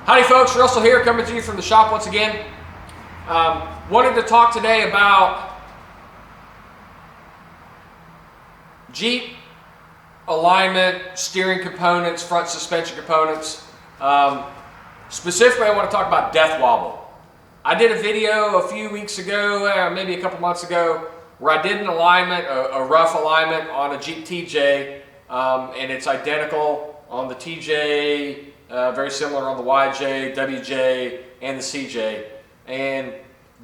Howdy folks, Russell here, coming to you from the shop once again. Wanted to talk today about Jeep alignment, steering components, front suspension components. Specifically, I want to talk about death wobble. I did a video a few weeks ago, maybe a couple months ago, where I did an alignment, a rough alignment on a Jeep TJ, and it's identical on the TJ, very similar on the YJ, WJ, and the CJ. And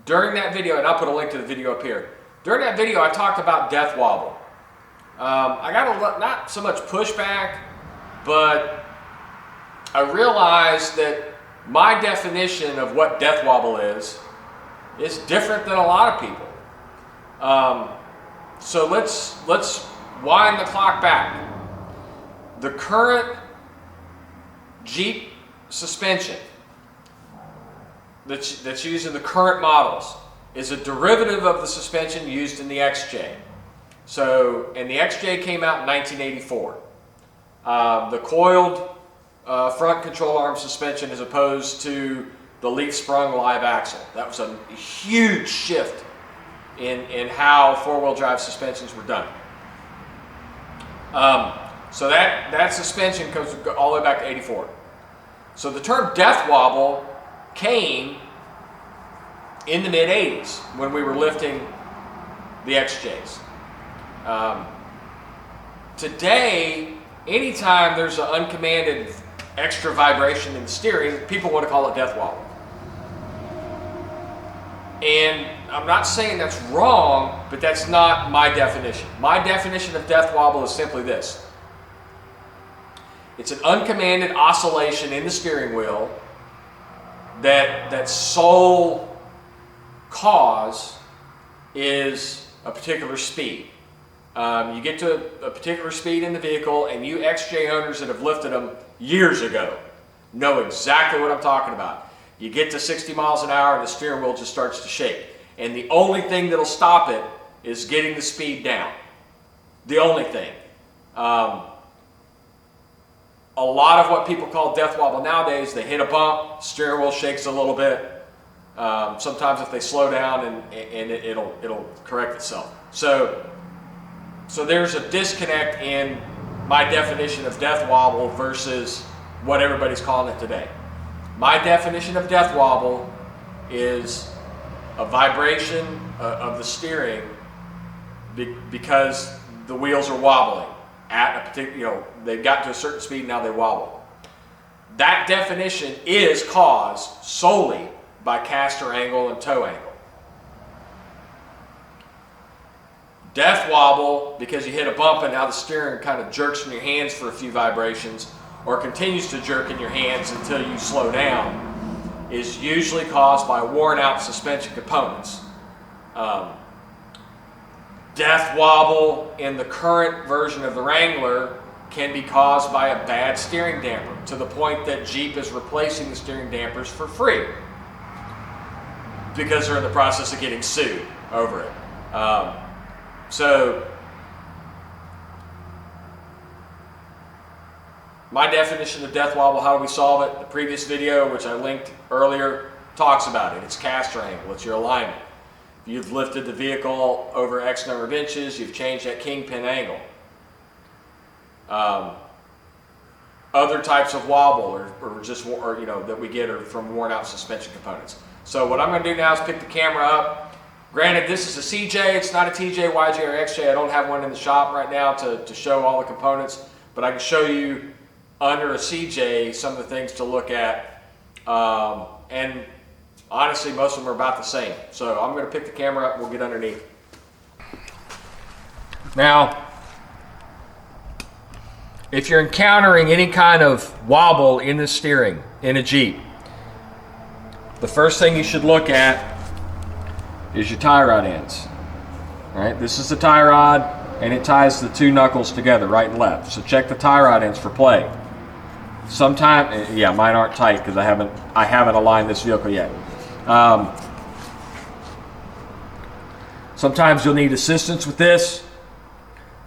during that video, and I'll put a link to the video up here, during that video I talked about death wobble. I got not so much pushback, but I realized that my definition of what death wobble is different than a lot of people. So let's wind the clock back. The current Jeep suspension that's used in the current models is a derivative of the suspension used in the XJ. So, and the XJ came out in 1984. The coiled front control arm suspension as opposed to the leaf sprung live axle. That was a huge shift in how four-wheel drive suspensions were done. So that suspension goes all the way back to 84. So the term death wobble came in the mid-80s when we were lifting the XJs. Today, anytime there's an uncommanded extra vibration in the steering, people want to call it death wobble. And I'm not saying that's wrong, but that's not my definition. My definition of death wobble is simply this. It's an uncommanded oscillation in the steering wheel that sole cause is a particular speed. You get to a particular speed in the vehicle, and you XJ owners that have lifted them years ago know exactly what I'm talking about. You get to 60 miles an hour and the steering wheel just starts to shake. And the only thing that'll stop it is getting the speed down. The only thing. A lot of what people call death wobble nowadays, they hit a bump, steering wheel shakes a little bit. Sometimes if they slow down and it'll correct itself. So there's a disconnect in my definition of death wobble versus what everybody's calling it today. My definition of death wobble is a vibration of the steering because the wheels are wobbling at a particular, they've got to a certain speed, now they wobble. That definition is caused solely by caster angle and toe angle. Death wobble, because you hit a bump and now the steering kind of jerks in your hands for a few vibrations, or continues to jerk in your hands until you slow down, is usually caused by worn out suspension components. Death wobble in the current version of the Wrangler can be caused by a bad steering damper, to the point that Jeep is replacing the steering dampers for free because they're in the process of getting sued over it. So my definition of death wobble, how do we solve it? The previous video, which I linked earlier, talks about it. It's caster angle, it's your alignment. If you've lifted the vehicle over X number of inches, you've changed that kingpin angle. Other types of wobble that we get are from worn out suspension components. So what I'm going to do now is pick the camera up. Granted, this is a CJ, it's not a TJ, YJ, or XJ. I don't have one in the shop right now to show all the components, but I can show you under a CJ some of the things to look at. And honestly, most of them are about the same. So I'm going to pick the camera up and we'll get underneath. Now, if you're encountering any kind of wobble in the steering in a Jeep, the first thing you should look at is your tie rod ends. All right, this is the tie rod, and it ties the two knuckles together, right and left. So check the tie rod ends for play. Sometimes, yeah, mine aren't tight because I haven't aligned this vehicle yet. Sometimes you'll need assistance with this.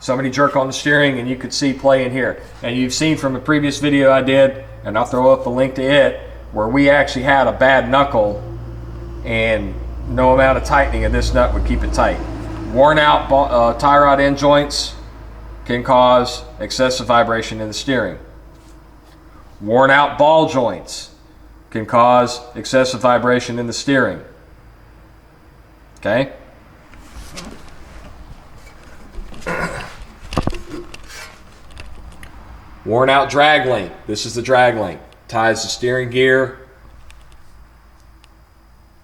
Somebody jerk on the steering and you could see play in here. And you've seen from a previous video I did, and I'll throw up a link to it, where we actually had a bad knuckle and no amount of tightening of this nut would keep it tight. Worn out tie rod end joints can cause excessive vibration in the steering. Worn out ball joints can cause excessive vibration in the steering. Okay? Worn out drag link. This is the drag link. Ties the steering gear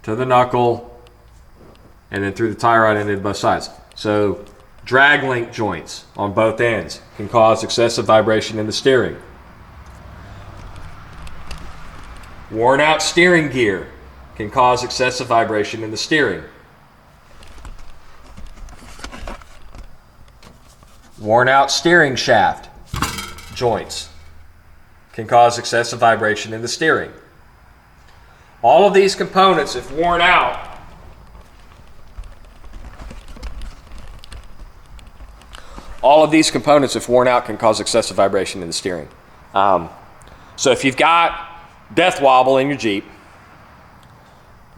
to the knuckle and then through the tie rod end to both sides. So drag link joints on both ends can cause excessive vibration in the steering. Worn out steering gear can cause excessive vibration in the steering. Worn out steering shaft joints can cause excessive vibration in the steering. All of these components, if worn out, can cause excessive vibration in the steering. So if you've got death wobble in your Jeep,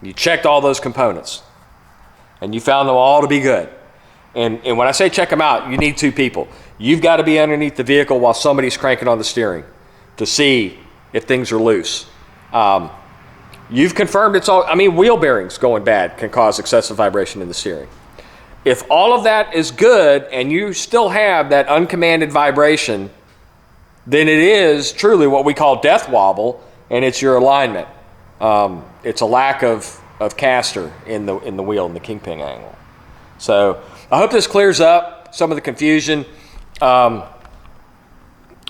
you checked all those components, and you found them all to be good. And when I say check them out, you need two people. You've got to be underneath the vehicle while somebody's cranking on the steering to see if things are loose. You've confirmed it's all, wheel bearings going bad can cause excessive vibration in the steering. If all of that is good and you still have that uncommanded vibration, then it is truly what we call death wobble, and it's your alignment. It's a lack of caster in the wheel, in the kingpin angle. So I hope this clears up some of the confusion. I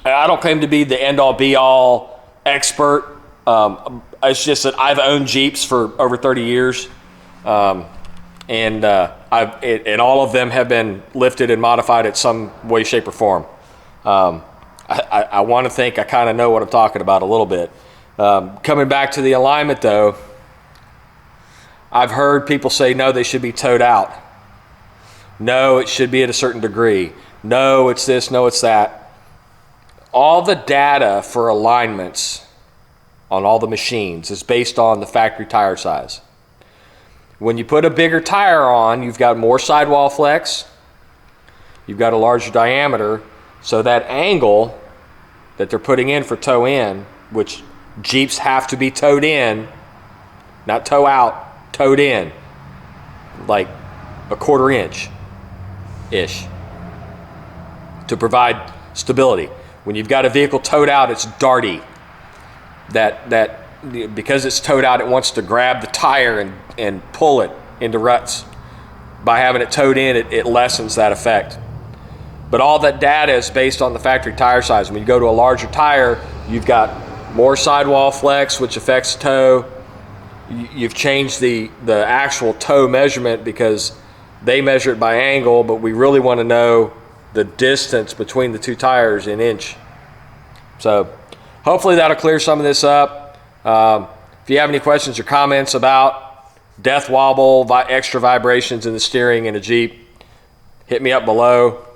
don't claim to be the end-all be-all expert. It's just that I've owned Jeeps for over 30 years, and all of them have been lifted and modified in some way, shape, or form. I want to think I kind of know what I'm talking about a little bit. Coming back to the alignment, though, I've heard people say, no, they should be towed out. No, it should be at a certain degree. No, it's this, no, it's that. All the data for alignments on all the machines is based on the factory tire size. When you put a bigger tire on, you've got more sidewall flex, you've got a larger diameter, so that angle that they're putting in for toe in, which Jeeps have to be towed in, not toe out, towed in, like a 1/4 inch-ish, to provide stability. When you've got a vehicle towed out, it's darty. Because it's towed out, it wants to grab the tire and pull it into ruts. By having it towed in, it lessens that effect. But all that data is based on the factory tire size. When you go to a larger tire, you've got more sidewall flex, which affects toe. You've changed the actual toe measurement because they measure it by angle, but we really want to know the distance between the two tires in inch. So hopefully that'll clear some of this up. If you have any questions or comments about death wobble, extra vibrations in the steering in a Jeep, hit me up below.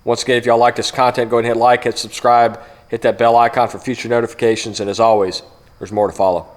Once again, if y'all like this content, go ahead and hit like, hit subscribe, hit that bell icon for future notifications, and as always, there's more to follow.